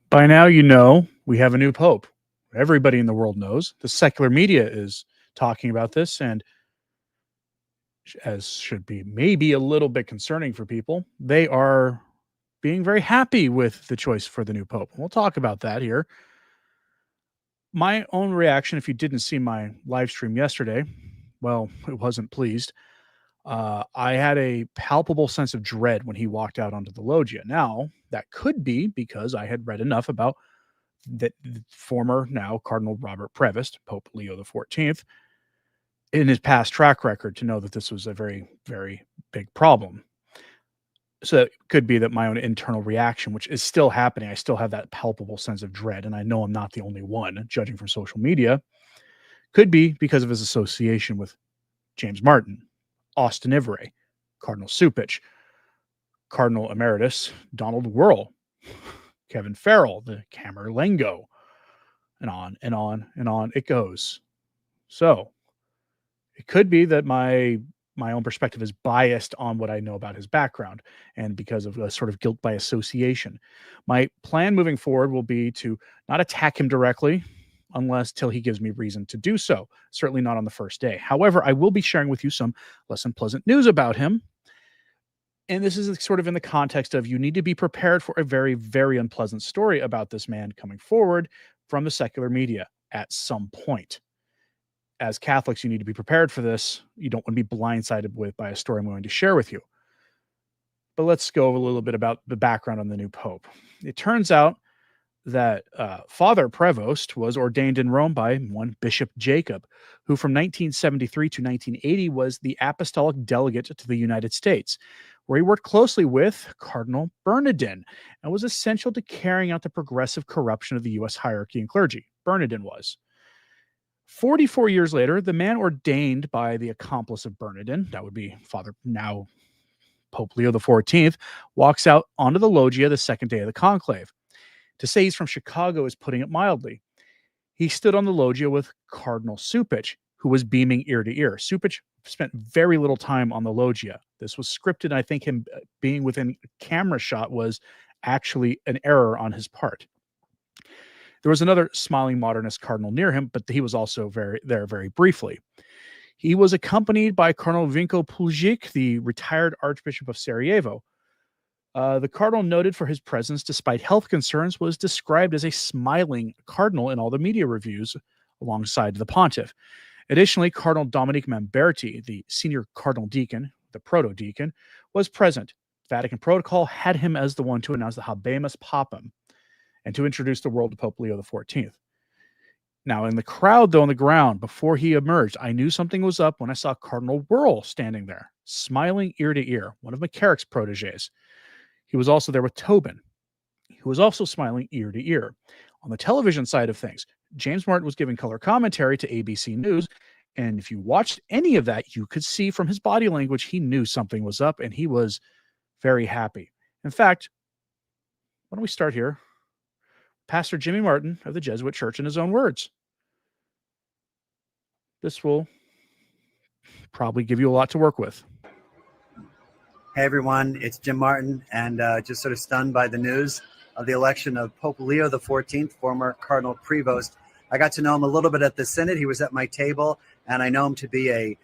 By now, you know we have a new pope. Everybody in the world knows. The secular media is talking about this, and as should be maybe a little bit concerning for people, they are being very happy with the choice for the new pope. We'll talk about that here. My own reaction, if you didn't see my live stream yesterday, well, it wasn't pleased. I had a palpable sense of dread when he walked out onto the loggia. Now, that could be because I had read enough about the former, now Cardinal Robert Prevost, Pope Leo the 14th, in his past track record to know that this was a very, very big problem. So it could be that my own internal reaction, which is still happening, I still have that palpable sense of dread, and I know I'm not the only one, judging from social media, could be because of his association with James Martin, Austin Ivere, Cardinal Supich, Cardinal Emeritus Donald Wuerl, Kevin Farrell, the Camerlengo, and on and on and on it goes. So it could be that my own perspective is biased on what I know about his background, and because of a sort of guilt by association. My plan moving forward will be to not attack him directly unless till he gives me reason to do so. Certainly not on the first day. However, I will be sharing with you some less than pleasant news about him. And this is sort of in the context of you need to be prepared for a very, very unpleasant story about this man coming forward from the secular media at some point. As Catholics, you need to be prepared for this. You don't want to be blindsided by a story I'm going to share with you. But let's go a little bit about the background on the new pope. It turns out that Father Prevost was ordained in Rome by one Bishop Jacob, who from 1973 to 1980 was the apostolic delegate to the United States, where he worked closely with Cardinal Bernardin and was essential to carrying out the progressive corruption of the U.S. hierarchy and clergy. Bernardin was. 44 years later, the man ordained by the accomplice of Bernardin, that would be Father now Pope Leo the 14th, walks out onto the loggia the second day of the conclave. To say he's from Chicago is putting it mildly. He stood on the loggia with Cardinal Supich, who was beaming ear to ear. Supich spent very little time on the loggia. This was scripted. I think him being within a camera shot was actually an error on his part. There was another smiling modernist cardinal near him, but he was also very briefly. He was accompanied by Cardinal Vinko Puljic, the retired Archbishop of Sarajevo. The cardinal, noted for his presence despite health concerns, was described as a smiling cardinal in all the media reviews alongside the pontiff. Additionally, Cardinal Dominique Mamberti, the senior cardinal deacon, the proto-deacon, was present. Vatican protocol had him as the one to announce the Habemus Papam and to introduce the world to Pope Leo XIV. Now, in the crowd, though, on the ground, before he emerged, I knew something was up when I saw Cardinal Wuerl standing there, smiling ear to ear, one of McCarrick's proteges. He was also there with Tobin, who was also smiling ear to ear. On the television side of things, James Martin was giving color commentary to ABC News, and if you watched any of that, you could see from his body language he knew something was up, and he was very happy. In fact, why don't we start here? Pastor Jimmy Martin of the Jesuit Church in his own words. This will probably give you a lot to work with. Hey everyone, it's Jim Martin, and just sort of stunned by the news of the election of Pope Leo XIV, former Cardinal Prevost. I got to know him a little bit at the Synod. He was at my table, and I know him to be a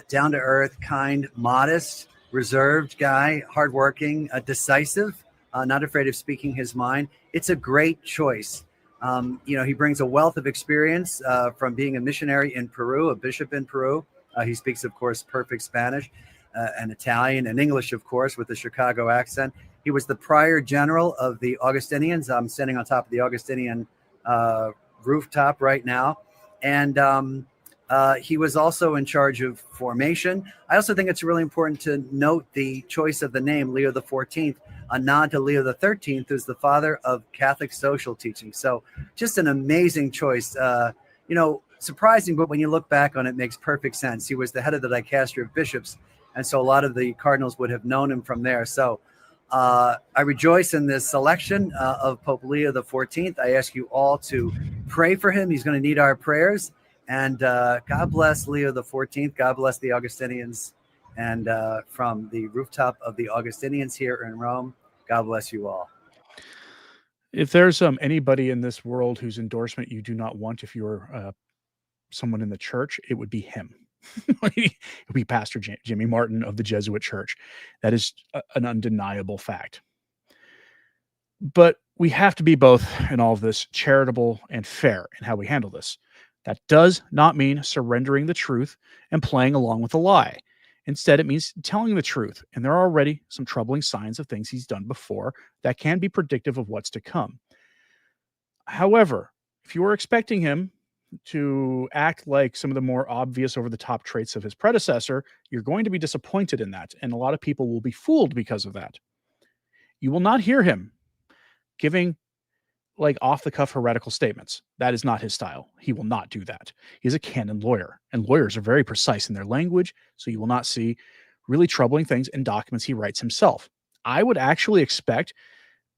down-to-earth, kind, modest, reserved guy, hardworking, decisive, not afraid of speaking his mind. It's a great choice. He brings a wealth of experience from being a missionary in Peru, a bishop in Peru. He speaks, of course, perfect Spanish. And Italian and English, of course, with the Chicago accent. He was the prior general of the Augustinians. I'm standing on top of the Augustinian rooftop right now. And he was also in charge of formation. I also think it's really important to note the choice of the name Leo XIV, a nod to Leo XIII, who's the father of Catholic social teaching. So just an amazing choice. Surprising, but when you look back on it, makes perfect sense. He was the head of the dicastery of bishops, and so a lot of the cardinals would have known him from there. So I rejoice in this selection of Pope Leo XIV. I ask you all to pray for him. He's going to need our prayers. And God bless Leo XIV. God bless the Augustinians. And from the rooftop of the Augustinians here in Rome, God bless you all. If there's anybody in this world whose endorsement you do not want, if you're someone in the church, it would be him. It would be Pastor Jimmy Martin of the Jesuit Church. That is an undeniable fact. But we have to be both in all of this charitable and fair in how we handle this. That does not mean surrendering the truth and playing along with a lie. Instead, it means telling the truth. And there are already some troubling signs of things he's done before that can be predictive of what's to come. However, if you were expecting him to act like some of the more obvious over the top traits of his predecessor, you're going to be disappointed in that. And a lot of people will be fooled because of that. You will not hear him giving like off the cuff heretical statements. That is not his style. He will not do that. He's a canon lawyer, and lawyers are very precise in their language. So you will not see really troubling things in documents he writes himself. I would actually expect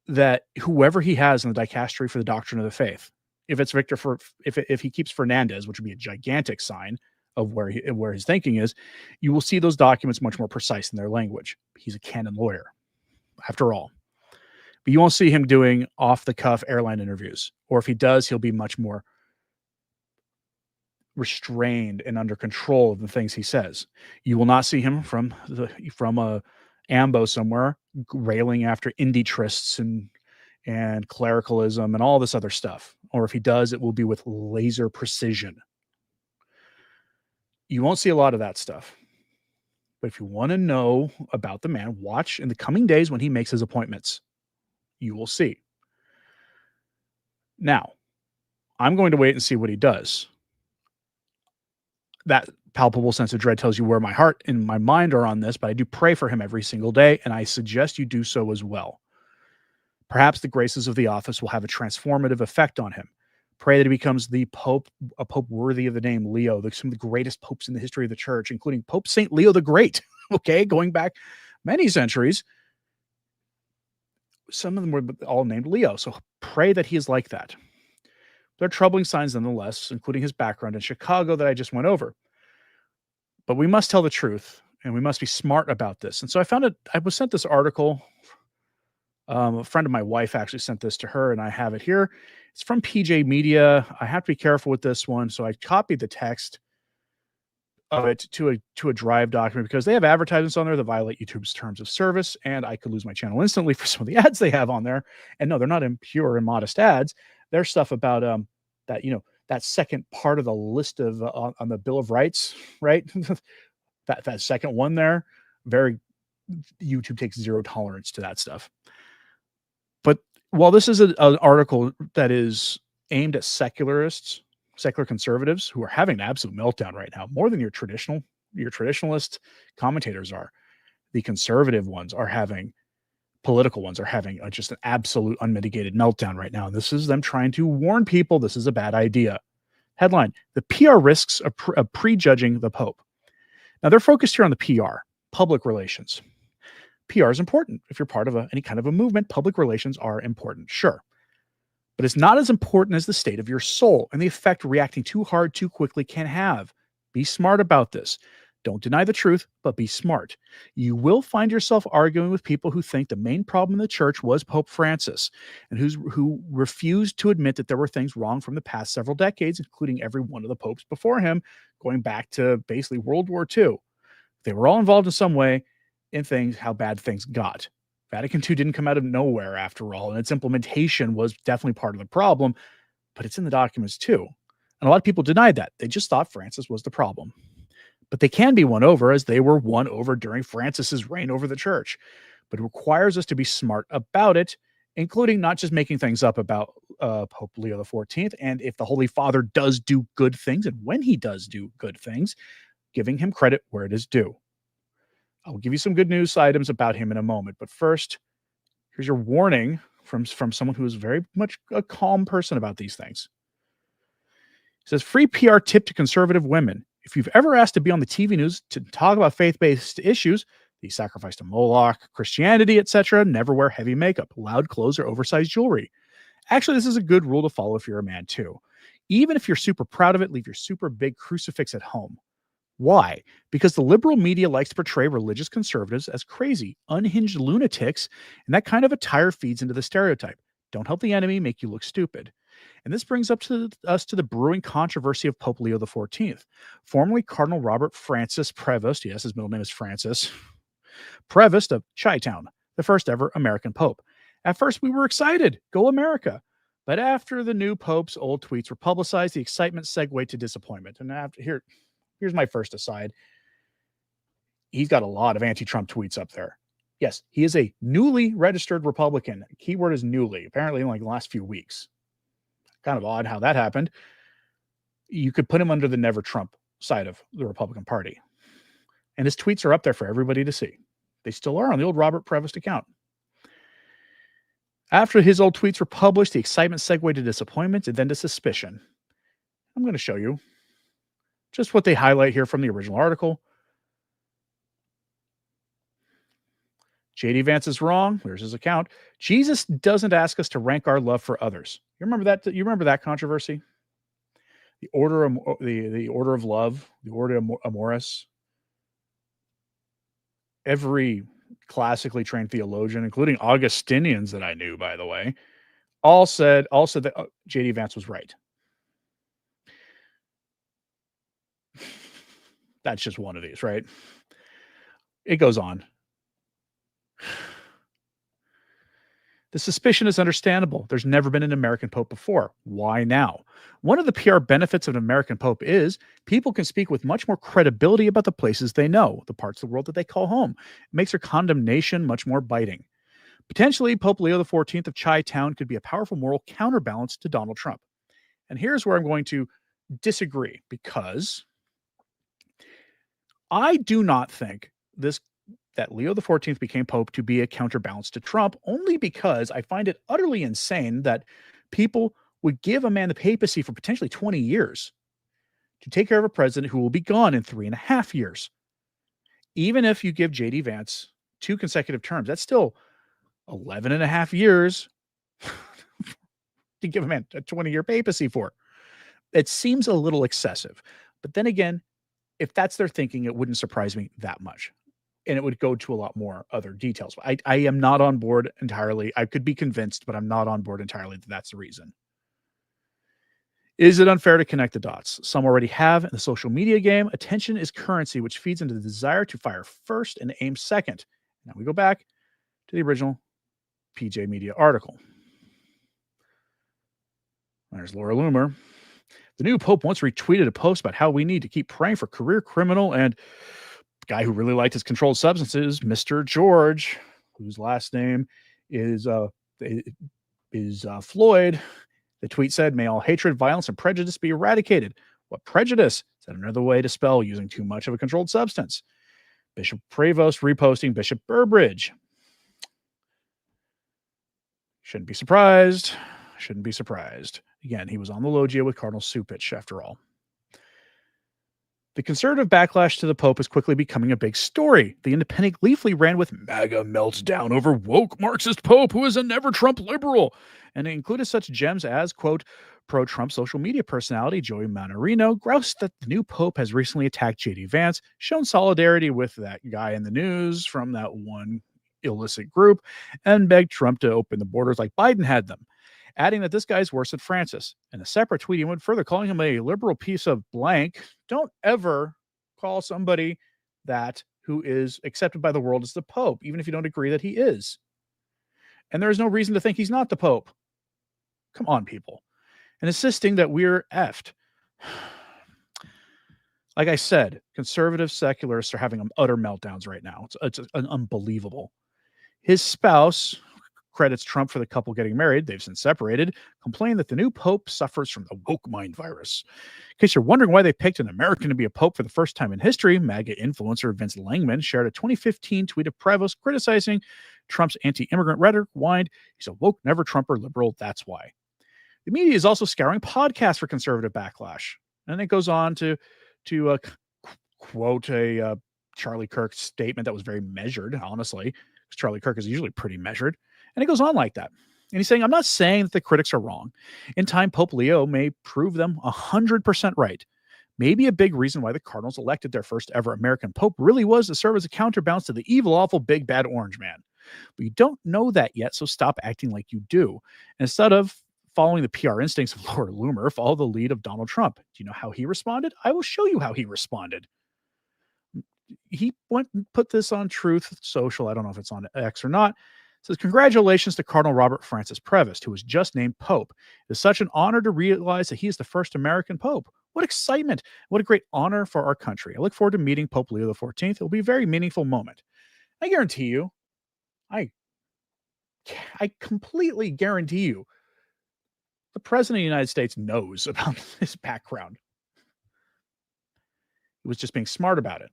that whoever he has in the dicastery for the doctrine of the faith, if it's Victor for if he keeps Fernandez, which would be a gigantic sign of where his thinking is, you will see those documents much more precise in their language. He's a canon lawyer, after all. But you won't see him doing off the cuff airline interviews, or if he does, he'll be much more restrained and under control of the things he says. You will not see him from a ambo somewhere railing after indie-trists and clericalism and all this other stuff. Or if he does, it will be with laser precision. You won't see a lot of that stuff. But if you want to know about the man, watch in the coming days when he makes his appointments. You will see. Now, I'm going to wait and see what he does. That palpable sense of dread tells you where my heart and my mind are on this, but I do pray for him every single day, and I suggest you do so as well. Perhaps the graces of the office will have a transformative effect on him. Pray that he becomes the pope, a pope worthy of the name Leo, some of the greatest popes in the history of the church, including Pope St. Leo the Great, okay, going back many centuries. Some of them were all named Leo, so pray that he is like that. There are troubling signs nonetheless, including his background in Chicago that I just went over. But we must tell the truth, and we must be smart about this. And so I was sent this article. A friend of my wife actually sent this to her, and I have it here. It's from PJ Media. I have to be careful with this one, so I copied the text of it to a Drive document because they have advertisements on there that violate YouTube's terms of service, and I could lose my channel instantly for some of the ads they have on there. And no, they're not impure and modest ads. There's stuff about that that second part of the list of on the Bill of Rights, right? that second one there, very YouTube takes zero tolerance to that stuff. But while this is an article that is aimed at secular conservatives who are having an absolute meltdown right now, more than your traditionalist commentators are, the conservative ones are having, political ones are having just an absolute unmitigated meltdown right now. And this is them trying to warn people this is a bad idea. Headline: the PR risks of prejudging the Pope. Now they're focused here on the PR, public relations. PR is important. If you're part of any kind of a movement, public relations are important, sure. But it's not as important as the state of your soul and the effect reacting too hard too quickly can have. Be smart about this. Don't deny the truth, but be smart. You will find yourself arguing with people who think the main problem in the church was Pope Francis and who refused to admit that there were things wrong from the past several decades, including every one of the popes before him, going back to basically World War II. They were all involved in some way in things, how bad things got. Vatican II didn't come out of nowhere after all, and its implementation was definitely part of the problem, but it's in the documents too. And a lot of people denied that. They just thought Francis was the problem. But they can be won over as they were won over during Francis's reign over the church. But it requires us to be smart about it, including not just making things up about Pope Leo XIV. And if the Holy Father does do good things, and when he does do good things, giving him credit where it is due. I'll give you some good news items about him in a moment. But first, here's your warning from someone who is very much a calm person about these things. It says, free PR tip to conservative women. If you've ever asked to be on the TV news to talk about faith-based issues, the sacrifice to Moloch, Christianity, etc., never wear heavy makeup, loud clothes, or oversized jewelry. Actually, this is a good rule to follow if you're a man too. Even if you're super proud of it, leave your super big crucifix at home. Why? Because the liberal media likes to portray religious conservatives as crazy, unhinged lunatics, and that kind of attire feeds into the stereotype. Don't help the enemy make you look stupid. And this brings us to the brewing controversy of Pope Leo XIV, formerly Cardinal Robert Francis Prevost. Yes, his middle name is Francis. Prevost of Chi-Town, the first ever American Pope. At first, we were excited. Go America. But after the new Pope's old tweets were publicized, the excitement segued to disappointment. And here's my first aside. He's got a lot of anti-Trump tweets up there. Yes, he is a newly registered Republican. Keyword is newly, apparently in like the last few weeks. Kind of odd how that happened. You could put him under the never Trump side of the Republican Party. And his tweets are up there for everybody to see. They still are on the old Robert Prevost account. After his old tweets were published, the excitement segued to disappointment and then to suspicion. I'm going to show you just what they highlight here from the original article. J.D. Vance is wrong. There's his account. Jesus doesn't ask us to rank our love for others. You remember that? You remember that controversy? The order of the order of love, the order amoris. Every classically trained theologian, including Augustinians that I knew, by the way, all said that J.D. Vance was right. That's just one of these, right? It goes on. The suspicion is understandable. There's never been an American Pope before. Why now? One of the PR benefits of an American Pope is people can speak with much more credibility about the places they know, the parts of the world that they call home. It makes their condemnation much more biting. Potentially, Pope Leo XIV of Chi-Town could be a powerful moral counterbalance to Donald Trump. And here's where I'm going to disagree, because I do not think that Leo XIV became Pope to be a counterbalance to Trump, only because I find it utterly insane that people would give a man the papacy for potentially 20 years to take care of a president who will be gone in 3.5 years. Even if you give J.D. Vance 2 consecutive terms, that's still 11.5 years to give a man a 20-year papacy for. It seems a little excessive. But then again, if that's their thinking, it wouldn't surprise me that much. And it would go to a lot more other details. I am not on board entirely. I could be convinced, but I'm not on board entirely that that's the reason. Is it unfair to connect the dots? Some already have. In the social media game, attention is currency, which feeds into the desire to fire first and aim second. Now we go back to the original PJ Media article. There's Laura Loomer. The new Pope once retweeted a post about how we need to keep praying for career criminal and guy who really liked his controlled substances, Mr. George, whose last name is Floyd. The tweet said, "May all hatred, violence, and prejudice be eradicated." What prejudice? Is that another way to spell using too much of a controlled substance? Bishop Prevost reposting Bishop Burbridge. Shouldn't be surprised. Shouldn't be surprised. Again, he was on the loggia with Cardinal Supich, after all. The conservative backlash to the Pope is quickly becoming a big story. The Independent Leafly ran with MAGA melts down over woke Marxist Pope who is a never-Trump liberal, and it included such gems as, quote, pro-Trump social media personality Joey Manorino groused that the new Pope has recently attacked J.D. Vance, shown solidarity with that guy in the news from that one illicit group, and begged Trump to open the borders like Biden had them, adding that this guy's worse than Francis. In a separate tweet, he went further, calling him a liberal piece of blank. Don't ever call somebody that who is accepted by the world as the Pope, even if you don't agree that he is. And there is no reason to think he's not the Pope. Come on, people. And insisting that we're effed. Like I said, conservative secularists are having utter meltdowns right now. It's unbelievable. His spouse credits Trump for the couple getting married. They've since separated. Complained that the new Pope suffers from the woke mind virus. In case you're wondering why they picked an American to be a Pope for the first time in history, MAGA influencer Vince Langman shared a 2015 tweet of Prevost criticizing Trump's anti-immigrant rhetoric. Whined, he's a woke never-Trumper liberal. That's why. The media is also scouring podcasts for conservative backlash. And it goes on to quote a Charlie Kirk statement that was very measured, honestly, because Charlie Kirk is usually pretty measured. And it goes on like that. And he's saying, I'm not saying that the critics are wrong. In time, Pope Leo may prove them 100% right. Maybe a big reason why the Cardinals elected their first ever American Pope really was to serve as a counterbalance to the evil, awful, big, bad orange man. But you don't know that yet, so stop acting like you do. Instead of following the PR instincts of Laura Loomer, follow the lead of Donald Trump. Do you know how he responded? I will show you how he responded. He went and put this on Truth Social. I don't know if it's on X or not. It says, congratulations to Cardinal Robert Francis Prevost, who was just named Pope. It is such an honor to realize that he is the first American Pope. What excitement. What a great honor for our country. I look forward to meeting Pope Leo XIV. It will be a very meaningful moment. I guarantee you, I completely guarantee you, the President of the United States knows about his background. He was just being smart about it.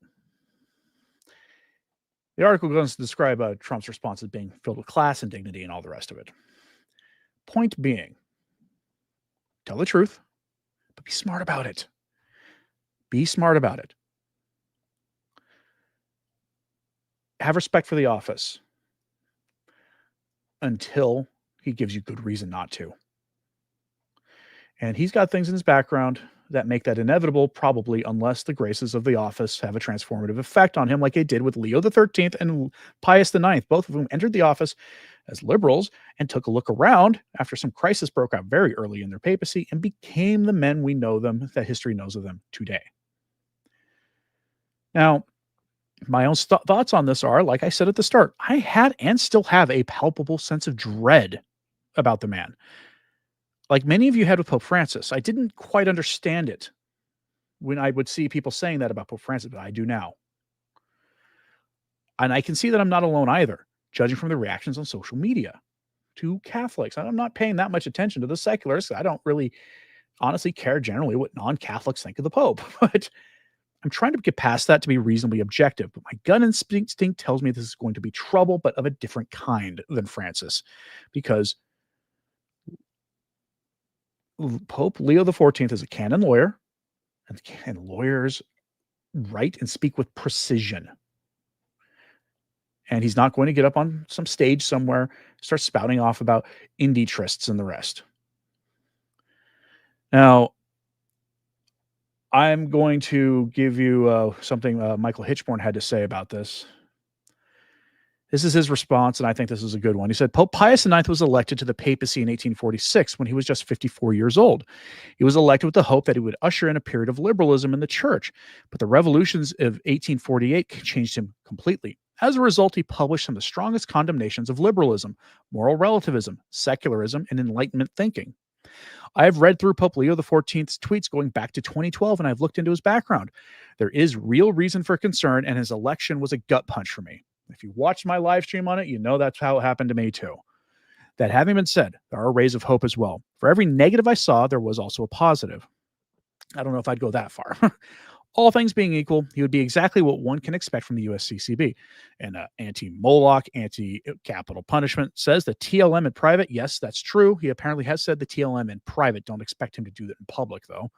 The article goes to describe Trump's response as being filled with class and dignity and all the rest of it. Point being, tell the truth, but be smart about it. Be smart about it. Have respect for the office until he gives you good reason not to. And he's got things in his background that make that inevitable, probably, unless the graces of the office have a transformative effect on him, like it did with Leo XIII and Pius IX, both of whom entered the office as liberals and took a look around after some crisis broke out very early in their papacy and became the men we know them, that history knows of them today. Now, my own thoughts on this are, like I said at the start, I had and still have a palpable sense of dread about the man. Like many of you had with Pope Francis, I didn't quite understand it when I would see people saying that about Pope Francis, but I do now. And I can see that I'm not alone either, judging from the reactions on social media to Catholics. I'm not paying that much attention to the secularists. I don't really honestly care generally what non-Catholics think of the Pope, but I'm trying to get past that to be reasonably objective. But my gut instinct tells me this is going to be trouble, but of a different kind than Francis, because Pope Leo XIV is a canon lawyer, and lawyers write and speak with precision. And he's not going to get up on some stage somewhere, start spouting off about indie trysts and the rest. Now, I'm going to give you something Michael Hitchborn had to say about this. This is his response, and I think this is a good one. He said, Pope Pius IX was elected to the papacy in 1846 when he was just 54 years old. He was elected with the hope that he would usher in a period of liberalism in the church, but the revolutions of 1848 changed him completely. As a result, he published some of the strongest condemnations of liberalism, moral relativism, secularism, and Enlightenment thinking. I have read through Pope Leo XIV's tweets going back to 2012, and I've looked into his background. There is real reason for concern, and his election was a gut punch for me. If you watched my live stream on it, you know that's how it happened to me too. That having been said, there are rays of hope as well. For every negative I saw, there was also a positive. I don't know if I'd go that far. All things being equal, he would be exactly what one can expect from the USCCB. An anti-Moloch, anti-capital punishment says the TLM in private. Yes, that's true. He apparently has said the TLM in private. Don't expect him to do that in public, though.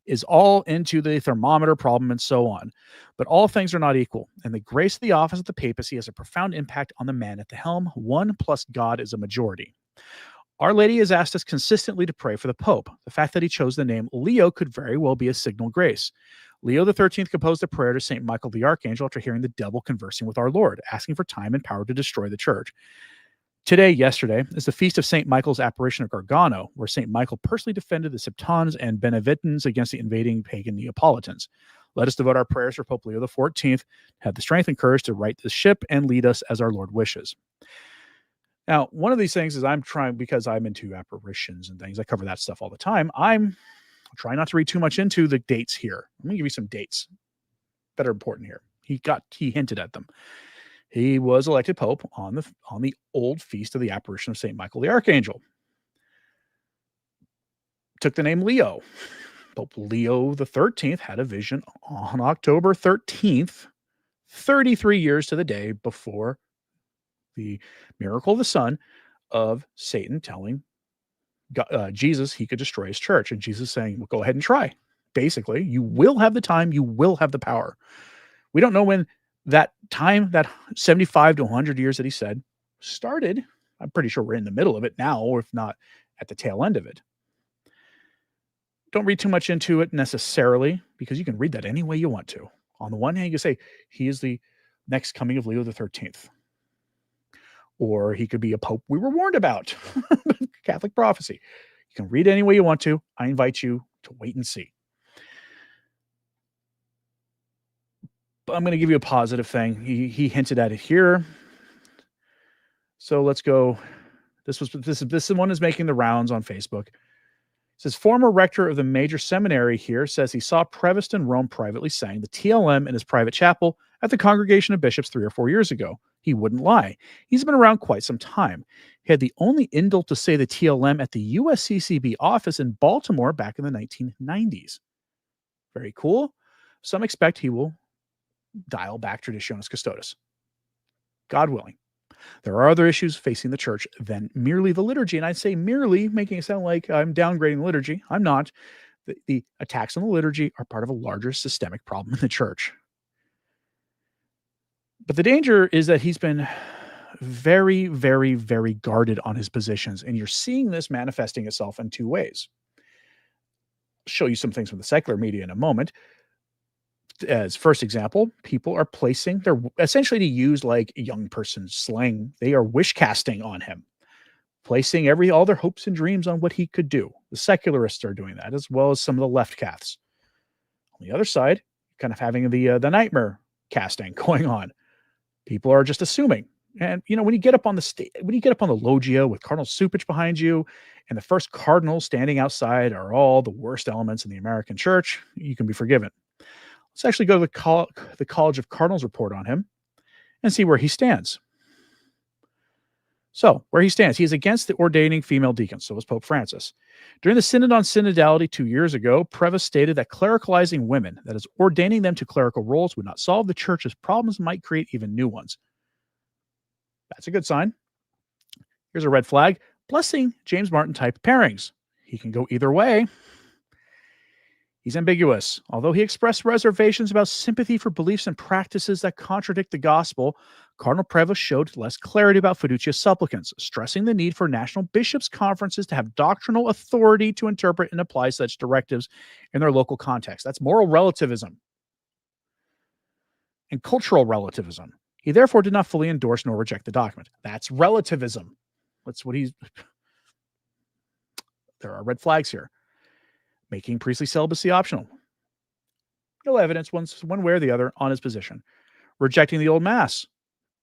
Is all into the thermometer problem and so on. But all things are not equal, and the grace of the office of the papacy has a profound impact on the man at the helm. 1 plus God is a majority. Our Lady has asked us consistently to pray for the Pope. The fact that he chose the name Leo could very well be a signal grace. Leo XIII composed a prayer to St. Michael the Archangel after hearing the devil conversing with our Lord, asking for time and power to destroy the church. Yesterday, is the feast of St. Michael's apparition of Gargano, where St. Michael personally defended the Septons and Beneventans against the invading pagan Neapolitans. Let us devote our prayers for Pope Leo XIV, have the strength and courage to right the ship and lead us as our Lord wishes. Now, one of these things is I'm trying, because I'm into apparitions and things, I cover that stuff all the time. I'm trying not to read too much into the dates here. I'm going to give you some dates that are important here. He hinted at them. He was elected Pope on the old feast of the apparition of St. Michael the Archangel. Took the name Leo. Pope Leo XIII had a vision on October 13th, 33 years to the day before the miracle of the sun, of Satan telling Jesus he could destroy his church. And Jesus saying, well, go ahead and try. Basically, you will have the time, you will have the power. We don't know when that time, that 75 to 100 years that he said, started. I'm pretty sure we're in the middle of it now, or if not at the tail end of it. Don't read too much into it necessarily, because you can read that any way you want to. On the one hand, you can say he is the next coming of Leo XIII. or he could be a pope we were warned about. Catholic prophecy. You can read it any way you want to. I invite you to wait and see. But I'm going to give you a positive thing. He hinted at it here. So let's go. This one is making the rounds on Facebook. It says former rector of the major seminary here says he saw Prevost in Rome privately sang the TLM in his private chapel at the Congregation of Bishops 3 or 4 years ago. He wouldn't lie. He's been around quite some time. He had the only indult to say the TLM at the USCCB office in Baltimore back in the 1990s. Very cool. Some expect he will dial back Traditionis Custodes. God willing. There are other issues facing the church than merely the liturgy. And I say merely, making it sound like I'm downgrading the liturgy. I'm not. The attacks on the liturgy are part of a larger systemic problem in the church. But the danger is that he's been very, very, very guarded on his positions. And you're seeing this manifesting itself in two ways. I'll show you some things from the secular media in a moment. As first example, people are placing they're essentially, to use like young person slang, they are wish casting on him, placing all their hopes and dreams on what he could do. The secularists are doing that, as well as some of the left Caths. On the other side, kind of having the nightmare casting going on. People are just assuming. And when you get up on the loggia with Cardinal Supich behind you, and the first cardinal standing outside are all the worst elements in the American church, you can be forgiven. Let's actually go to the College of Cardinals report on him and see where he stands. So, where he stands, he is against the ordaining female deacons, so was Pope Francis. During the Synod on Synodality 2 years ago, Prevost stated that clericalizing women, that is, ordaining them to clerical roles, would not solve the church's problems, might create even new ones. That's a good sign. Here's a red flag. Blessing James Martin type pairings. He can go either way. He's ambiguous. Although he expressed reservations about sympathy for beliefs and practices that contradict the gospel, Cardinal Prevost showed less clarity about fiducia supplicans, stressing the need for national bishops' conferences to have doctrinal authority to interpret and apply such directives in their local context. That's moral relativism and cultural relativism. He therefore did not fully endorse nor reject the document. That's relativism. That's what there are red flags here. Making priestly celibacy optional. No evidence one way or the other on his position. Rejecting the old mass.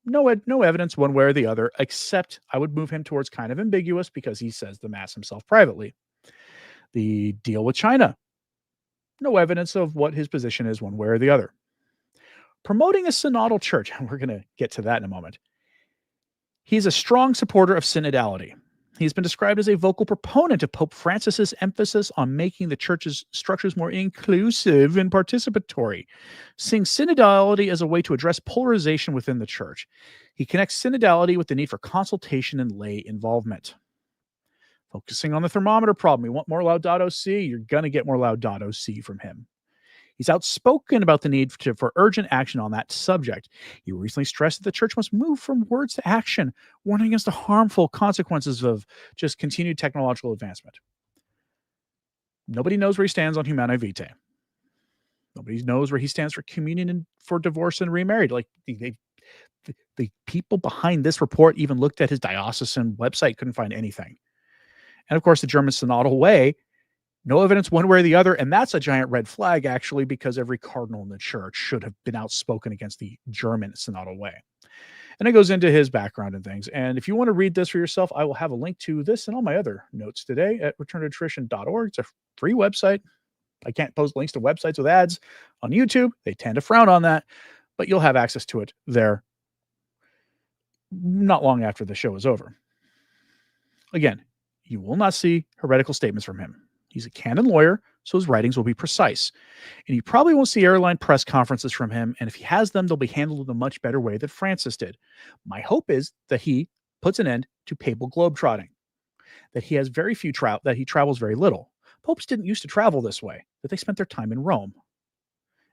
No evidence one way or the other, except I would move him towards kind of ambiguous because he says the mass himself privately. The deal with China. No evidence of what his position is one way or the other. Promoting a synodal church, and we're going to get to that in a moment. He's a strong supporter of synodality. He's been described as a vocal proponent of Pope Francis's emphasis on making the church's structures more inclusive and participatory, seeing synodality as a way to address polarization within the church. He connects synodality with the need for consultation and lay involvement. Focusing on the thermometer problem. We want more Laudato Si. You're going to get more Laudato Si from him. He's outspoken about the need for urgent action on that subject. He recently stressed that the church must move from words to action, warning against the harmful consequences of just continued technological advancement. Nobody knows where he stands on Humanae Vitae. Nobody knows where he stands for communion and for divorce and remarried. Like the people behind this report even looked at his diocesan website, couldn't find anything. And of course, the German synodal way. No evidence one way or the other, and that's a giant red flag, actually, because every cardinal in the church should have been outspoken against the German synodal way. And it goes into his background and things. And if you want to read this for yourself, I will have a link to this and all my other notes today at returntotradition.org. It's a free website. I can't post links to websites with ads on YouTube. They tend to frown on that, but you'll have access to it there not long after the show is over. Again, you will not see heretical statements from him. He's a canon lawyer, so his writings will be precise. And you probably won't see airline press conferences from him, and if he has them, they'll be handled in a much better way than Francis did. My hope is that he puts an end to papal globetrotting, that he has very few that he travels very little. Popes didn't used to travel this way, that they spent their time in Rome.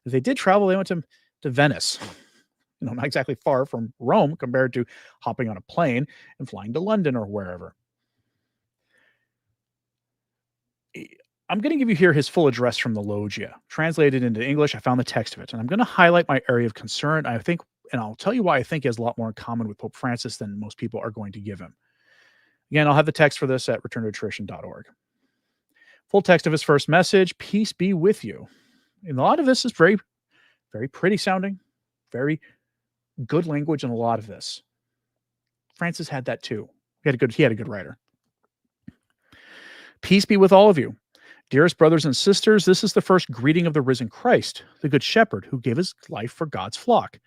If they did travel, they went to Venice. Not exactly far from Rome compared to hopping on a plane and flying to London or wherever. I'm going to give you here his full address from the Loggia, translated into English. I found the text of it, and I'm going to highlight my area of concern. I think And I'll tell you why I think he has a lot more in common with Pope Francis than most people are going to give him. Again, I'll have the text for this at returntotradition.org. Full text of his first message, peace be with you. And a lot of this is very, very pretty sounding, very good language in a lot of this. Francis had that too. He had a good writer. Peace be with all of you. Dearest brothers and sisters, this is the first greeting of the risen Christ, the good shepherd who gave his life for God's flock.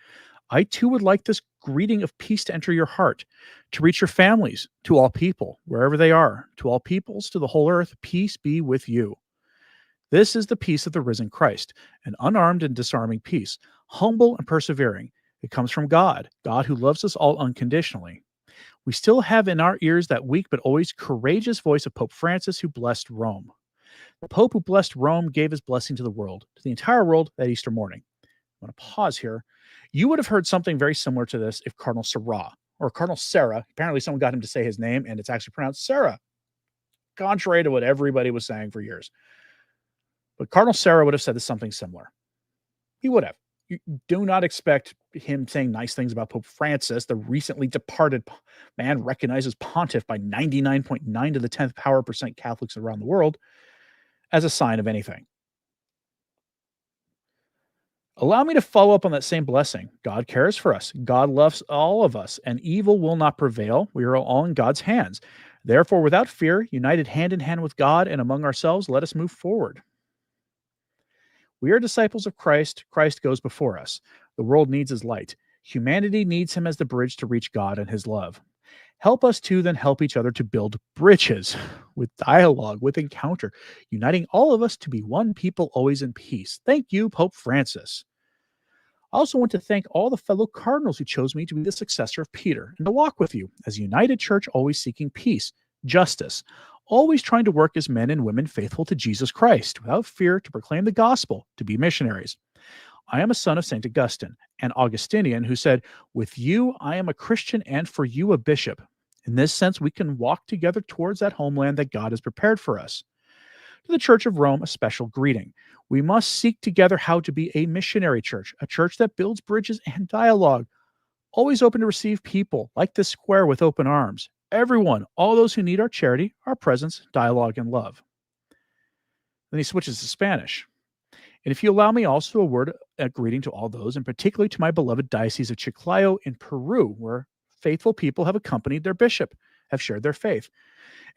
I too would like this greeting of peace to enter your heart, to reach your families, to all people, wherever they are, to all peoples, to the whole earth, peace be with you. This is the peace of the risen Christ, an unarmed and disarming peace, humble and persevering. It comes from God, God who loves us all unconditionally. We still have in our ears that weak but always courageous voice of Pope Francis who blessed Rome. The Pope who blessed Rome gave his blessing to the world, to the entire world that Easter morning. I'm going to pause here. You would have heard something very similar to this if Cardinal Sarah or Cardinal Sarah, apparently someone got him to say his name and it's actually pronounced Sarah, contrary to what everybody was saying for years. But Cardinal Sarah would have said something similar. He would have. You do not expect him saying nice things about Pope Francis, the recently departed man recognized as pontiff by 99.9 to the 10th power percent Catholics around the world, as a sign of anything. Allow me to follow up on that same blessing. God cares for us. God loves all of us, and evil will not prevail. We are all in God's hands. Therefore, without fear, united hand in hand with God and among ourselves, let us move forward. We are disciples of Christ. Christ goes before us. The world needs his light. Humanity needs him as the bridge to reach God and his love. Help us to then help each other to build bridges with dialogue, with encounter, uniting all of us to be one people always in peace. Thank you, Pope Francis. I also want to thank all the fellow cardinals who chose me to be the successor of Peter and to walk with you as a united church always seeking peace, justice, always trying to work as men and women faithful to Jesus Christ, without fear to proclaim the gospel, to be missionaries. I am a son of St. Augustine, an Augustinian who said, with you, I am a Christian and for you a bishop. In this sense, we can walk together towards that homeland that God has prepared for us. To the Church of Rome, a special greeting. We must seek together how to be a missionary church, a church that builds bridges and dialogue, always open to receive people, like this square with open arms. Everyone, all those who need our charity, our presence, dialogue, and love. Then he switches to Spanish. And if you allow me also a greeting to all those, and particularly to my beloved Diocese of Chiclayo in Peru, where faithful people have accompanied their bishop, have shared their faith,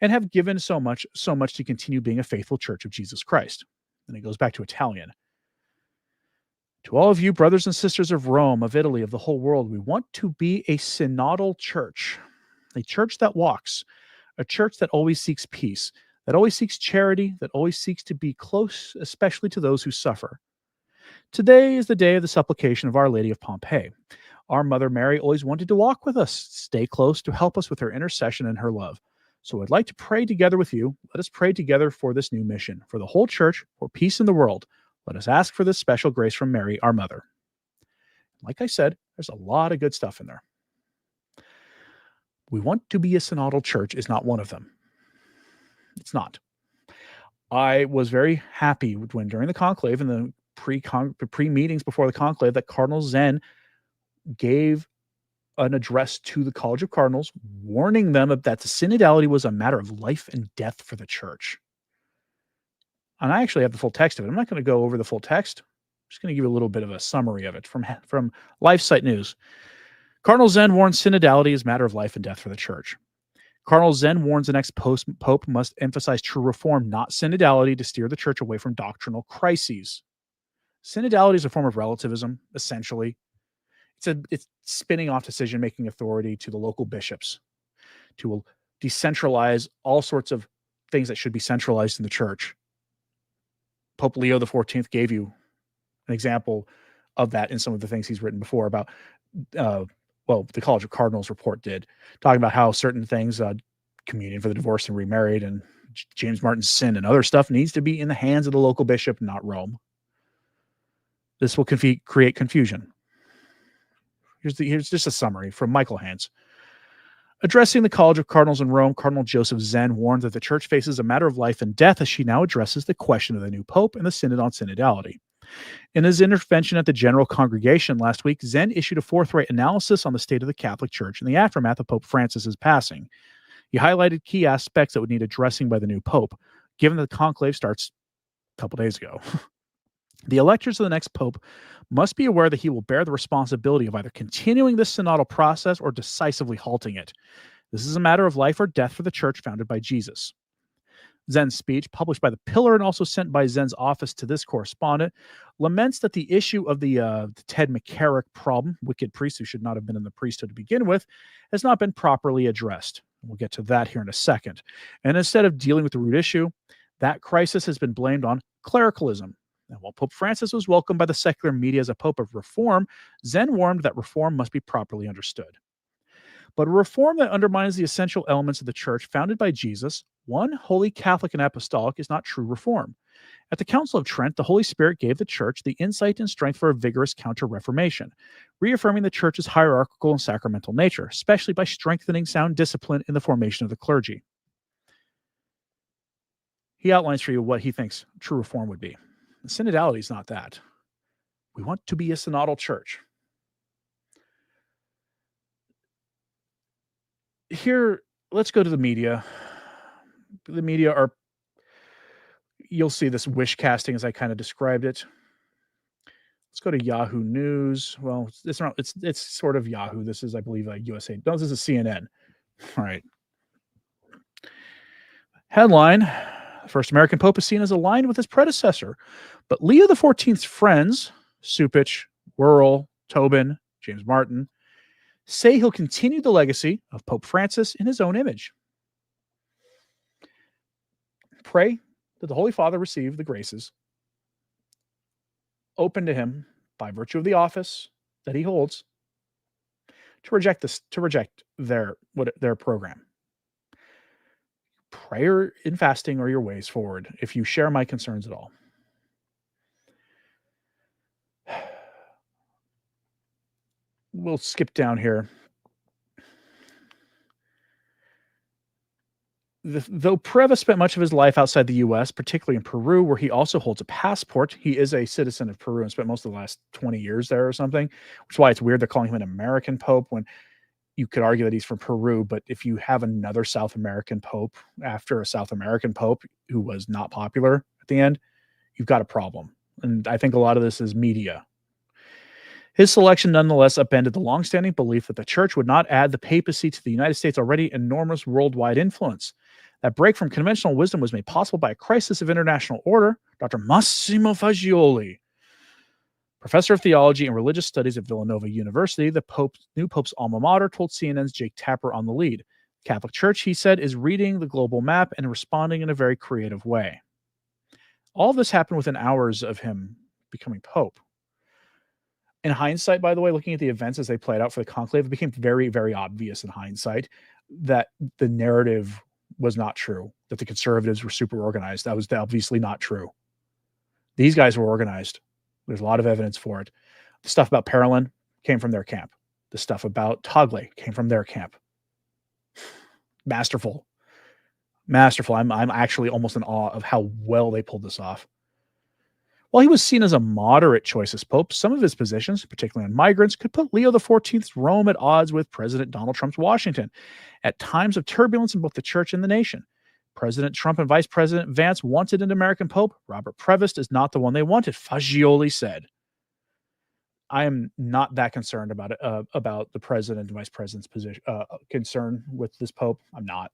and have given so much to continue being a faithful church of Jesus Christ. And it goes back to Italian. To all of you, brothers and sisters of Rome, of Italy, of the whole world, we want to be a synodal church, a church that walks, a church that always seeks peace, that always seeks charity, that always seeks to be close, especially to those who suffer. Today is the day of the supplication of Our Lady of Pompeii. Our Mother Mary always wanted to walk with us, stay close to help us with her intercession and her love. So I'd like to pray together with you. Let us pray together for this new mission, for the whole church, for peace in the world. Let us ask for this special grace from Mary, our Mother. Like I said, there's a lot of good stuff in there. We want to be a synodal church is not one of them. It's not. I was very happy when during the conclave and the pre-meetings before the conclave that Cardinal Zen gave an address to the College of Cardinals, warning them that the synodality was a matter of life and death for the church. And I actually have the full text of it. I'm not going to go over the full text. I'm just going to give you a little bit of a summary of it from LifeSite News. Cardinal Zen warns synodality is a matter of life and death for the church. Cardinal Zen warns the next pope must emphasize true reform, not synodality, to steer the church away from doctrinal crises. Synodality is a form of relativism, essentially. It's spinning off decision-making authority to the local bishops, to decentralize all sorts of things that should be centralized in the church. Pope Leo XIV gave you an example of that in some of the things he's written before about, the College of Cardinals report did, talking about how certain things, communion for the divorced and remarried and James Martin's sin and other stuff needs to be in the hands of the local bishop, not Rome. This will create confusion. Here's just a summary from Michael Hans. Addressing the College of Cardinals in Rome, Cardinal Joseph Zen warned that the church faces a matter of life and death as she now addresses the question of the new pope and the synod on synodality. In his intervention at the General Congregation last week, Zen issued a forthright analysis on the state of the Catholic Church in the aftermath of Pope Francis's passing. He highlighted key aspects that would need addressing by the new pope, given that the conclave starts a couple days ago. The electors of the next pope must be aware that he will bear the responsibility of either continuing this synodal process or decisively halting it. This is a matter of life or death for the church founded by Jesus. Zen's speech, published by The Pillar and also sent by Zen's office to this correspondent, laments that the issue of the Ted McCarrick problem, wicked priest who should not have been in the priesthood to begin with, has not been properly addressed. We'll get to that here in a second. And instead of dealing with the root issue, that crisis has been blamed on clericalism. And while Pope Francis was welcomed by the secular media as a pope of reform, Zen warned that reform must be properly understood. But a reform that undermines the essential elements of the church founded by Jesus, one holy, Catholic, and apostolic, is not true reform. At the Council of Trent, the Holy Spirit gave the church the insight and strength for a vigorous counter-reformation, reaffirming the church's hierarchical and sacramental nature, especially by strengthening sound discipline in the formation of the clergy. He outlines for you what he thinks true reform would be. Synodality is not that. We want to be a synodal church. Here, let's go to the media. The media are, you'll see this wish casting as I kind of described it. Let's go to Yahoo News. Well, it's sort of Yahoo. This is, I believe, USA. No, this is CNN. All right. Headline: the first American pope is seen as aligned with his predecessor, but Leo XIV's friends, Supich, Wuerl, Tobin, James Martin, say he'll continue the legacy of Pope Francis in his own image. Pray that the Holy Father receive the graces open to him by virtue of the office that he holds to reject their program. Prayer and fasting are your ways forward if you share my concerns at all. We'll skip down here. Though Preva spent much of his life outside the U.S., particularly in Peru, where he also holds a passport, he is a citizen of Peru and spent most of the last 20 years there or something, which is why it's weird they're calling him an American pope when you could argue that he's from Peru. But if you have another South American pope after a South American pope who was not popular at the end, you've got a problem. And I think a lot of this is media. His selection nonetheless upended the longstanding belief that the church would not add the papacy to the United States' already enormous worldwide influence. That break from conventional wisdom was made possible by a crisis of international order. Dr. Massimo Fagioli, professor of theology and religious studies at Villanova University, the new pope's alma mater, told CNN's Jake Tapper on the lead. The Catholic Church, he said, is reading the global map and responding in a very creative way. All of this happened within hours of him becoming pope. In hindsight, by the way, looking at the events as they played out for the conclave, it became very, very obvious in hindsight that the narrative was not true, that the conservatives were super organized. That was obviously not true. These guys were organized. There's a lot of evidence for it. The stuff about Parolin came from their camp. The stuff about Tagle came from their camp. Masterful. I'm actually almost in awe of how well they pulled this off. While he was seen as a moderate choice as pope, some of his positions, particularly on migrants, could put Leo XIV's Rome at odds with President Donald Trump's Washington at times of turbulence in both the church and the nation. President Trump and Vice President Vance wanted an American pope. Robert Prevost is not the one they wanted, Fagioli said. I am not that concerned about the president and vice president's position concern with this pope. I'm not.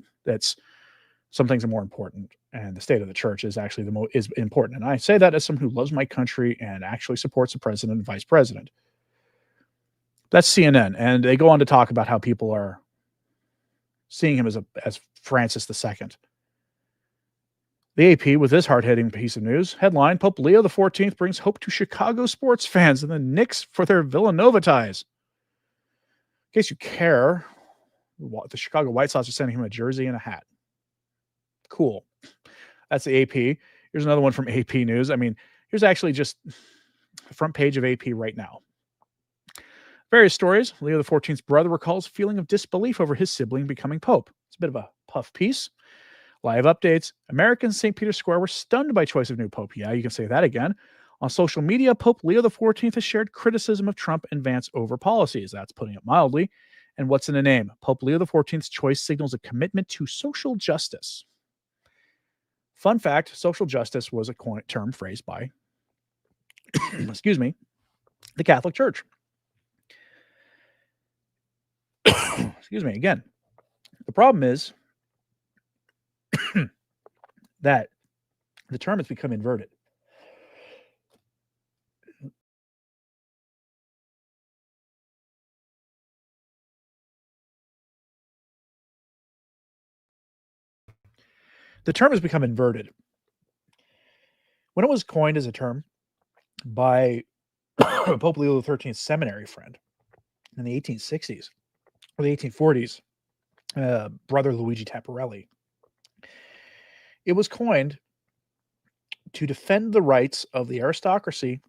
Some things are more important, and the state of the church is actually is important. And I say that as someone who loves my country and actually supports the president and vice president. That's CNN, and they go on to talk about how people are seeing him as Francis II. The AP, with this hard-hitting piece of news, headline: Pope Leo XIV brings hope to Chicago sports fans and the Knicks for their Villanova ties. In case you care, the Chicago White Sox are sending him a jersey and a hat. Cool. That's the AP. Here's another one from AP News. I mean, here's actually just the front page of AP right now. Various stories. Leo XIV's brother recalls feeling of disbelief over his sibling becoming pope. It's a bit of a puff piece. Live updates. Americans in St. Peter's Square were stunned by choice of new pope. Yeah, you can say that again. On social media, Pope Leo XIV has shared criticism of Trump and Vance over policies. That's putting it mildly. And what's in a name? Pope Leo XIV's choice signals a commitment to social justice. Fun fact, social justice was a term phrased by, excuse me, the Catholic Church. Excuse me, again. The problem is that the term has become inverted. The term has become inverted. When it was coined as a term by Pope Leo XIII's seminary friend in the 1860s or the 1840s, Brother Luigi Tapparelli, it was coined to defend the rights of the aristocracy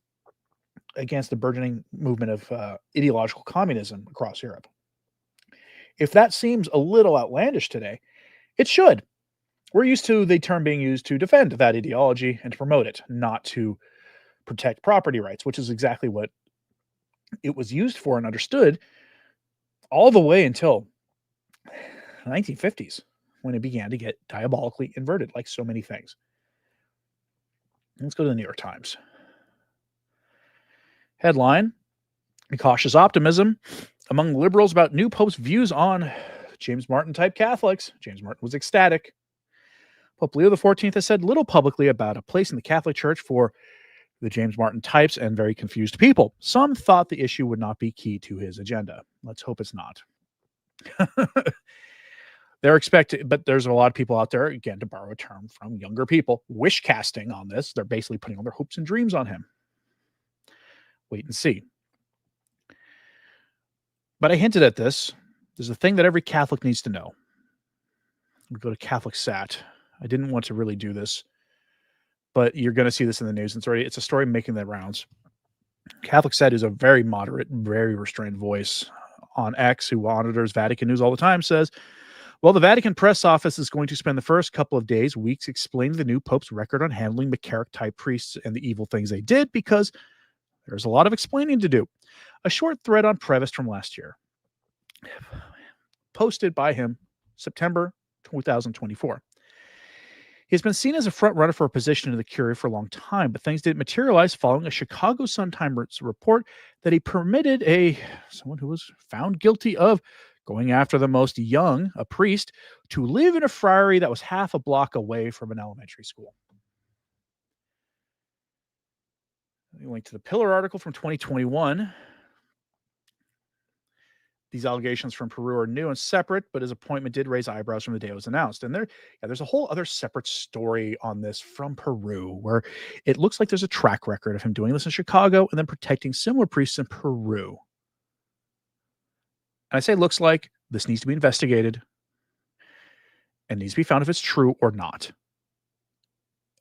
against the burgeoning movement of ideological communism across Europe. If that seems a little outlandish today, it should. We're used to the term being used to defend that ideology and to promote it, not to protect property rights, which is exactly what it was used for and understood all the way until the 1950s, when it began to get diabolically inverted, like so many things. Let's go to the New York Times. Headline: cautious optimism among liberals about new Pope's views on James Martin-type Catholics. James Martin was ecstatic. Pope Leo XIV has said little publicly about a place in the Catholic Church for the James Martin types and very confused people. Some thought the issue would not be key to his agenda. Let's hope it's not. They're expecting, but there's a lot of people out there, again, to borrow a term from younger people, wish casting on this. They're basically putting all their hopes and dreams on him. Wait and see. But I hinted at this. There's a thing that every Catholic needs to know. We go to Catholic Sat. I didn't want to really do this, but you're going to see this in the news. It's a story making the rounds. Catholic Sat is a very moderate, very restrained voice on X who monitors Vatican news all the time, says, well, the Vatican press office is going to spend the first couple of days, weeks, explaining the new Pope's record on handling McCarrick-type priests and the evil things they did, because there's a lot of explaining to do. A short thread on Prevost from last year, posted by him September 2024. He's been seen as a front runner for a position in the Curia for a long time, but things didn't materialize following a Chicago Sun-Times report that he permitted someone who was found guilty of going after the most young, a priest, to live in a friary that was half a block away from an elementary school. Link to the Pillar article from 2021. These allegations from Peru are new and separate, but his appointment did raise eyebrows from the day it was announced. And there's a whole other separate story on this from Peru, where it looks like there's a track record of him doing this in Chicago and then protecting similar priests in Peru. And I say looks like, this needs to be investigated and needs to be found if it's true or not.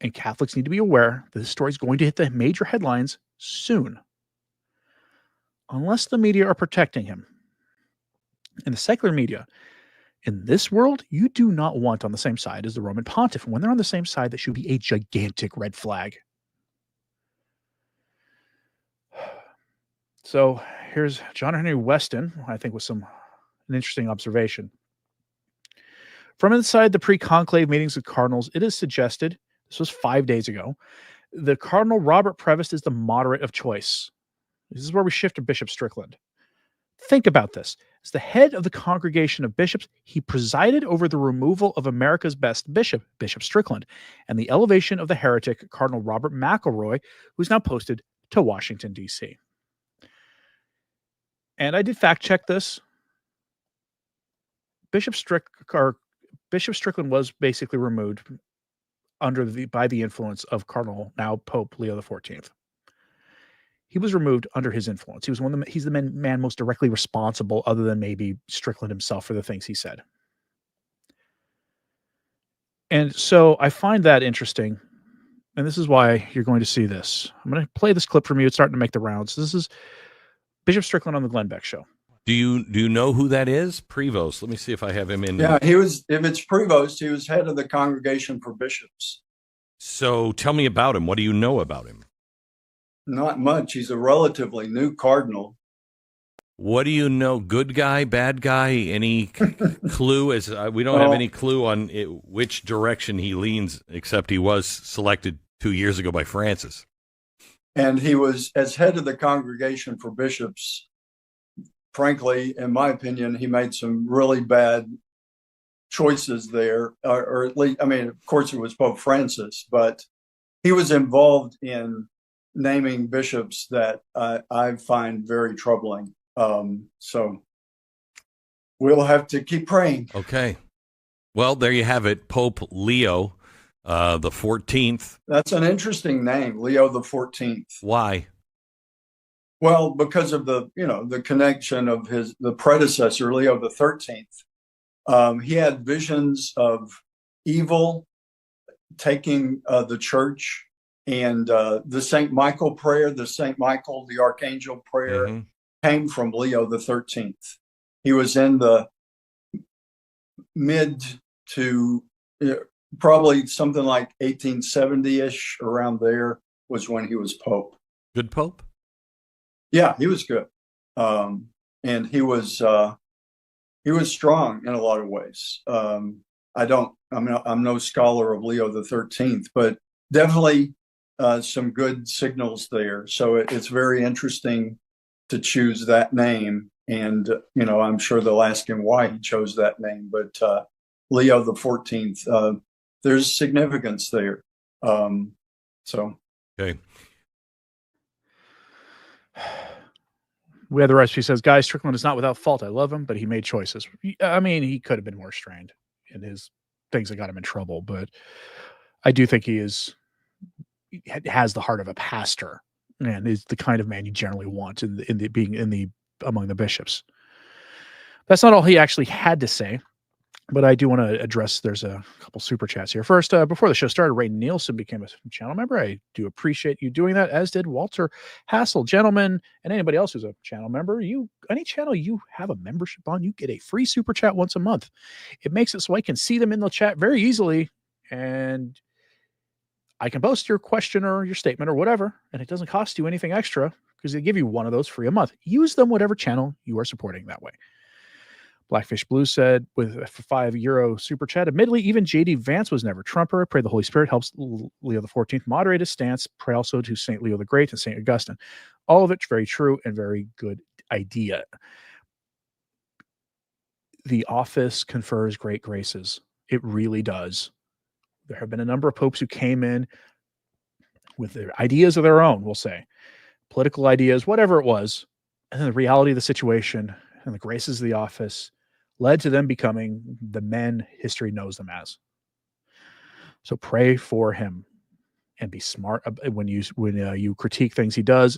And Catholics need to be aware that this story is going to hit the major headlines soon, unless the media are protecting him. In the secular media, in this world, you do not want on the same side as the Roman pontiff. And when they're on the same side, that should be a gigantic red flag. So here's John Henry Weston, I think, with an interesting observation. From inside the pre-conclave meetings with cardinals, it is suggested, this was 5 days ago, the Cardinal Robert Prevost is the moderate of choice. This is where we shift to Bishop Strickland. Think about this. As the head of the Congregation of Bishops, he presided over the removal of America's best bishop, Bishop Strickland, and the elevation of the heretic Cardinal Robert McElroy, who's now posted to Washington, D.C. And I did fact check this. Bishop Strickland was basically removed by the influence of Cardinal, now Pope Leo XIV. He was removed under his influence. He's the man most directly responsible, other than maybe Strickland himself, for the things he said. And so I find that interesting. And this is why you're going to see this. I'm going to play this clip from you. It's starting to make the rounds. This is Bishop Strickland on the Glenn Beck Show. Do you know who that is? Prevost. Let me see if I have him in. Yeah, if it's Prevost, he was head of the Congregation for Bishops. So tell me about him. What do you know about him? Not much. He's a relatively new cardinal. What do you know? Good guy, bad guy? Any clue? As we don't have any clue on which direction he leans, except he was selected 2 years ago by Francis. And he was, as head of the Congregation for Bishops, frankly, in my opinion, he made some really bad choices there, or at least, I mean, of course, it was Pope Francis, but he was involved in naming bishops that I find very troubling. So we'll have to keep praying. Okay. Well, there you have it. Pope Leo the 14th. That's an interesting name, Leo the 14th. Why? Well, because of the connection of the predecessor, Leo the 13th. He had visions of evil taking the church, and the St. Michael prayer, the St. Michael, the Archangel prayer, came from Leo the 13th. He was in the mid to probably something like 1870-ish, around there was when he was Pope. Good Pope? Yeah, he was good. And he was strong in a lot of ways. I'm no scholar of Leo the 13th, but definitely some good signals there. So it's very interesting to choose that name. And, I'm sure they'll ask him why he chose that name, but Leo the 14th, there's significance there. Okay. We had the rest. She says, guys, Strickland is not without fault. I love him, but he made choices. I mean, he could have been more strained in his things that got him in trouble, but I do think he has the heart of a pastor and is the kind of man you generally want among the bishops. That's not all he actually had to say, but I do want to address, there's a couple super chats here. First, before the show started, Ray Nielsen became a channel member. I do appreciate you doing that, as did Walter Hassel. Gentlemen, and anybody else who's a channel member, any channel you have a membership on, you get a free super chat once a month. It makes it so I can see them in the chat very easily, and I can post your question or your statement or whatever, and it doesn't cost you anything extra because they give you one of those free a month. Use them whatever channel you are supporting that way. Blackfish Blue said with a €5 super chat, admittedly, even J.D. Vance was never Trumper. I pray the Holy Spirit helps Leo the 14th moderate his stance. Pray also to St. Leo the Great and St. Augustine. All of it's very true and very good idea. The office confers great graces. It really does. There have been a number of popes who came in with their ideas of their own, we'll say, political ideas, whatever it was, and then the reality of the situation and the graces of the office led to them becoming the men history knows them as. So pray for him and be smart when you critique things he does,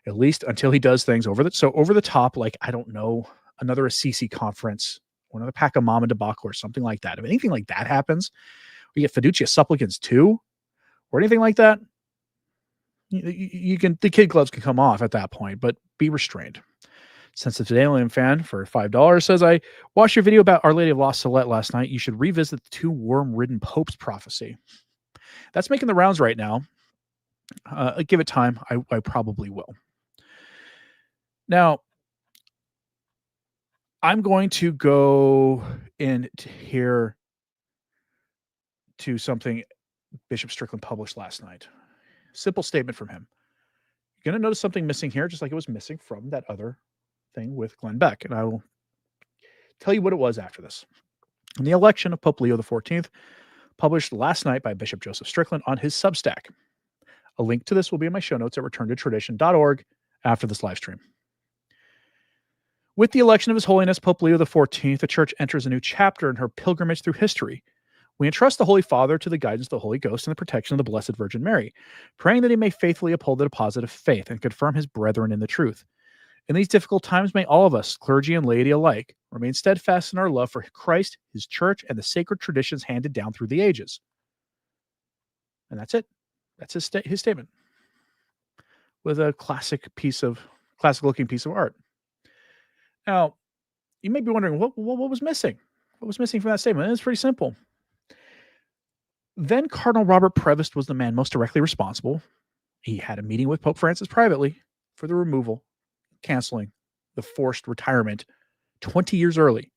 at least until he does things over the top, like, I don't know, another Assisi conference or another Pacamama debacle or something like that. If anything like that happens, we get Fiducia Supplicans 2 or anything like that, the kid gloves can come off at that point, but be restrained. Sensitive Alien fan for $5 says, I watched your video about Our Lady of Lost Salette last night. You should revisit the 2 worm-ridden popes prophecy. That's making the rounds right now. Give it time. I probably will. Now, I'm going to go in here to something Bishop Strickland published last night. Simple statement from him. You're going to notice something missing here, just like it was missing from that other thing with Glenn Beck, and I will tell you what it was after this. In the election of Pope Leo XIV, published last night by Bishop Joseph Strickland on his Substack. A link to this will be in my show notes at returntotradition.org after this live stream. With the election of His Holiness Pope Leo XIV, the Church enters a new chapter in her pilgrimage through history. We entrust the Holy Father to the guidance of the Holy Ghost and the protection of the Blessed Virgin Mary, praying that he may faithfully uphold the deposit of faith and confirm his brethren in the truth. In these difficult times, may all of us, clergy and laity alike, remain steadfast in our love for Christ, his church, and the sacred traditions handed down through the ages. And that's it. That's his statement. With a classic-looking piece of art. Now, you may be wondering, what was missing? What was missing from that statement? And it's pretty simple. Then Cardinal Robert Prevost was the man most directly responsible He had a meeting with Pope Francis privately for the removal, canceling the forced retirement 20 years early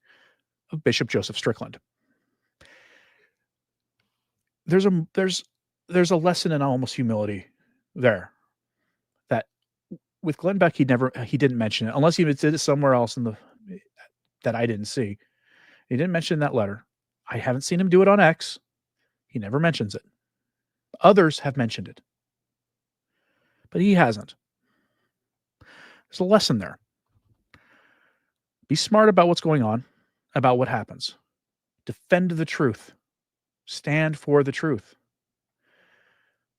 of Bishop Joseph Strickland. There's a lesson in almost humility there, that with Glenn Beck he didn't mention it, unless he did it somewhere else that I didn't see. He didn't mention in that letter. I haven't seen him do it on X. He never mentions it. Others have mentioned it, but he hasn't. There's a lesson there. Be smart about what's going on, about what happens. Defend the truth. Stand for the truth.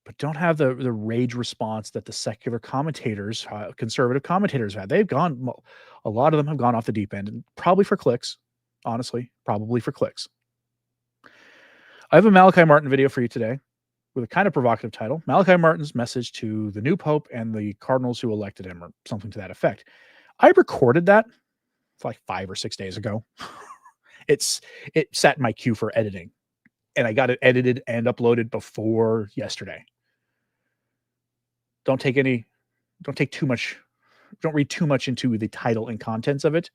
But don't have the rage response that the secular commentators, conservative commentators had. A lot of them have gone off the deep end, and probably for clicks. Honestly, probably for clicks. I have a Malachi Martin video for you today with a kind of provocative title, Malachi Martin's message to the new Pope and the cardinals who elected him, or something to that effect. I recorded that like 5 or 6 days ago. It sat in my queue for editing, and I got it edited and uploaded before yesterday. Don't read too much into the title and contents of it.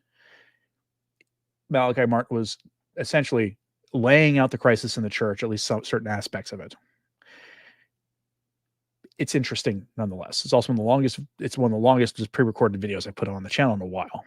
Malachi Martin was essentially laying out the crisis in the church, at least certain aspects of it. It's interesting nonetheless. It's also one of the longest just pre-recorded videos I put on the channel in a while.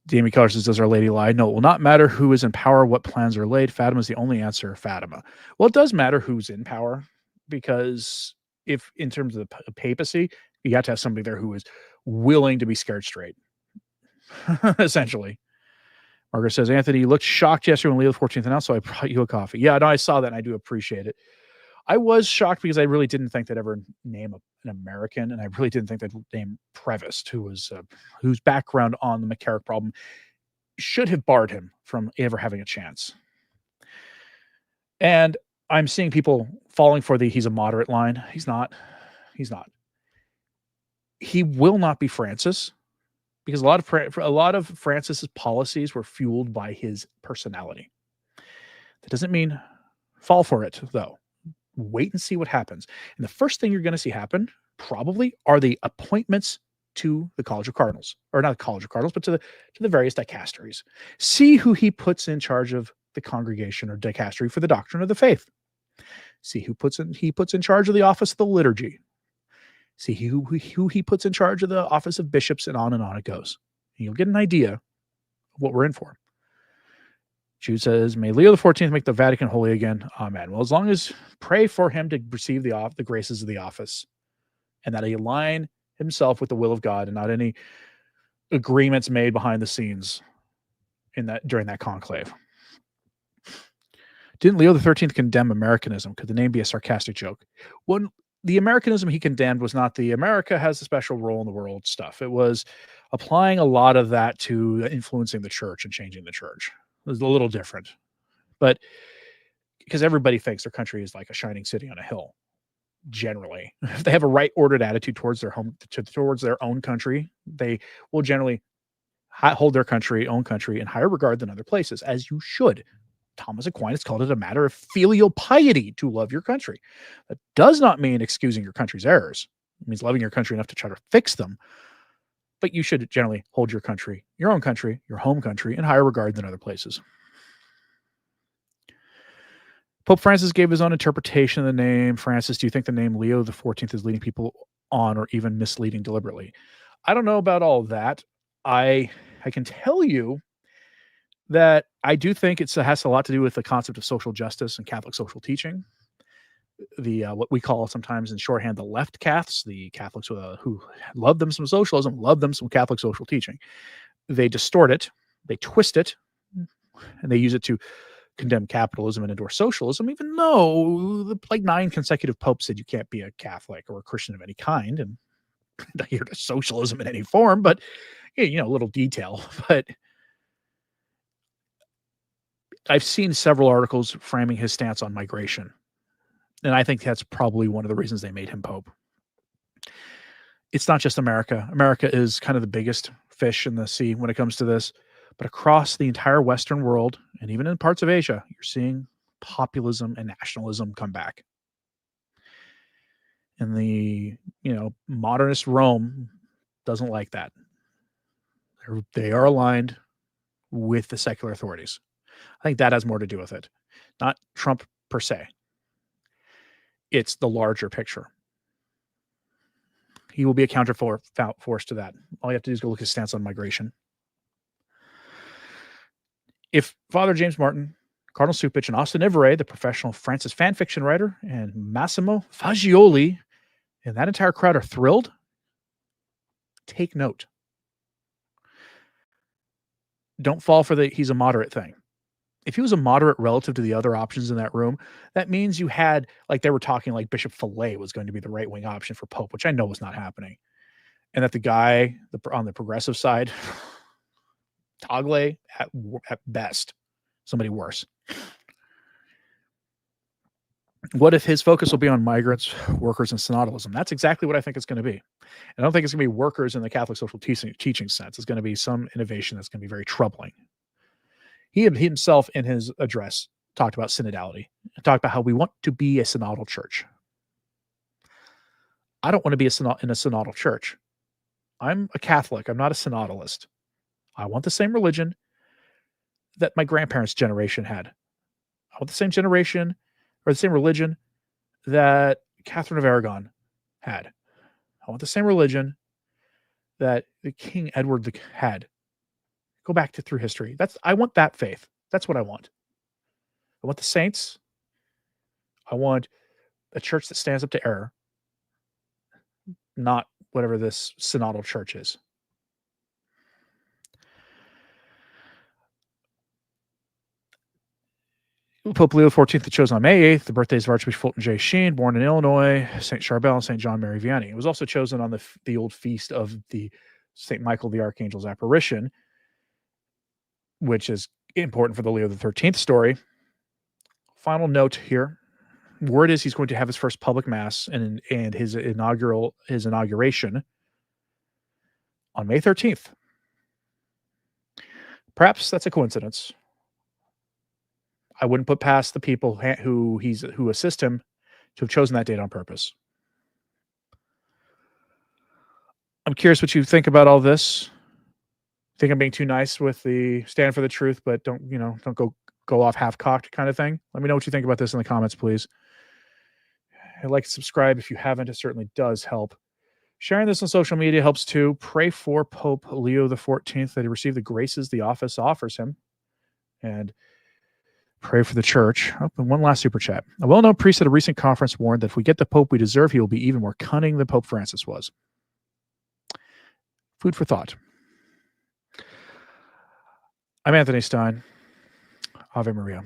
Damien Keller says, does Our Lady lie? No, it will not matter who is in power, what plans are laid. Fatima is the only answer. Fatima. Well, it does matter who's in power, because if in terms of the papacy, you have to have somebody there who is willing to be scared straight. Essentially. Margaret says, Anthony, you looked shocked yesterday when Leo XIV announced, so I brought you a coffee. Yeah, no, I saw that, and I do appreciate it. I was shocked because I really didn't think they'd ever name an American, and I really didn't think they'd name Prevost, whose background on the McCarrick problem should have barred him from ever having a chance. And I'm seeing people falling for he's a moderate line. He's not. He will not be Francis, because a lot of Francis's policies were fueled by his personality. That doesn't mean fall for it, though. Wait and see what happens. And the first thing you're going to see happen probably are the appointments to the College of Cardinals, or not the College of Cardinals, but to the various dicasteries. See who he puts in charge of the congregation or dicastery for the doctrine of the faith. See who he puts in charge of the office of the liturgy. See who he puts in charge of the office of bishops, and on it goes. And you'll get an idea of what we're in for. Jude says, may Leo XIV make the Vatican holy again. Amen. Well, as long as pray for him to receive the graces of the office, and that he align himself with the will of God and not any agreements made behind the scenes during that conclave. Didn't Leo XIII condemn Americanism? Could the name be a sarcastic joke? When the Americanism he condemned was not the America has a special role in the world stuff. It was applying a lot of that to influencing the church and changing the church. It was a little different, but because everybody thinks their country is like a shining city on a hill. Generally, if they have a right ordered attitude towards their own country, they will generally hold their own country in higher regard than other places, as you should. Thomas Aquinas called it a matter of filial piety to love your country. That does not mean excusing your country's errors. It means loving your country enough to try to fix them. But you should generally hold your country, your own country, your home country, in higher regard than other places. Pope Francis gave his own interpretation of the name. Francis, do you think the name Leo XIV is leading people on, or even misleading deliberately? I don't know about all that. I can tell you that I do think it has a lot to do with the concept of social justice and Catholic social teaching. What we call sometimes in shorthand the left Caths, the Catholics who love them some socialism, love them some Catholic social teaching. They distort it, they twist it, and they use it to condemn capitalism and endorse socialism, even though like 9 consecutive popes said you can't be a Catholic or a Christian of any kind and adhere to socialism in any form. But a little detail. But I've seen several articles framing his stance on migration, and I think that's probably one of the reasons they made him pope. It's not just America. America is kind of the biggest fish in the sea when it comes to this. But across the entire Western world, and even in parts of Asia, you're seeing populism and nationalism come back. And the, modernist Rome doesn't like that. They are aligned with the secular authorities. I think that has more to do with it. Not Trump per se. It's the larger picture. He will be a counterforce to that. All you have to do is go look at his stance on migration. If Father James Martin, Cardinal Supich, and Austin Ivere, the professional Francis fan fiction writer, and Massimo Fagioli, and that entire crowd are thrilled, take note. Don't fall for the he's a moderate thing. If he was a moderate relative to the other options in that room, that means you had, like they were talking like Bishop Fillet was going to be the right-wing option for Pope, which I know was not happening. And that the guy on the progressive side, Tagle, at best, somebody worse. What if his focus will be on migrants, workers, and synodalism? That's exactly what I think it's going to be. I don't think it's going to be workers in the Catholic social teaching sense. It's going to be some innovation that's going to be very troubling. He himself, in his address, talked about synodality, talked about how we want to be a synodal church. I don't want to be in a synodal church. I'm a Catholic. I'm not a synodalist. I want the same religion that my grandparents' generation had. I want the same generation or the same religion that Catherine of Aragon had. I want the same religion that the King Edward had. Go back through history. I want that faith. That's what I want. I want the saints. I want a church that stands up to error, not whatever this synodal church is. Pope Leo XIV was chosen on May 8th, the birthdays of Archbishop Fulton J. Sheen, born in Illinois, St. Charbel, and St. John Mary Vianney. It was also chosen on the old feast of the St. Michael the Archangel's apparition, which is important for the Leo XIII story. Final note here. Word is he's going to have his first public mass and his inauguration on May 13th. Perhaps that's a coincidence. I wouldn't put past the people who assist him to have chosen that date on purpose. I'm curious what you think about all this. Think I'm being too nice with the stand for the truth, but don't go off half-cocked kind of thing? Let me know what you think about this in the comments, please. And like and subscribe if you haven't. It certainly does help. Sharing this on social media helps too. Pray for Pope Leo XIV that he receive the graces the office offers him. And pray for the church. Oh, and one last super chat. A well-known priest at a recent conference warned that if we get the Pope we deserve, he will be even more cunning than Pope Francis was. Food for thought. I'm Anthony Stine. Ave Maria.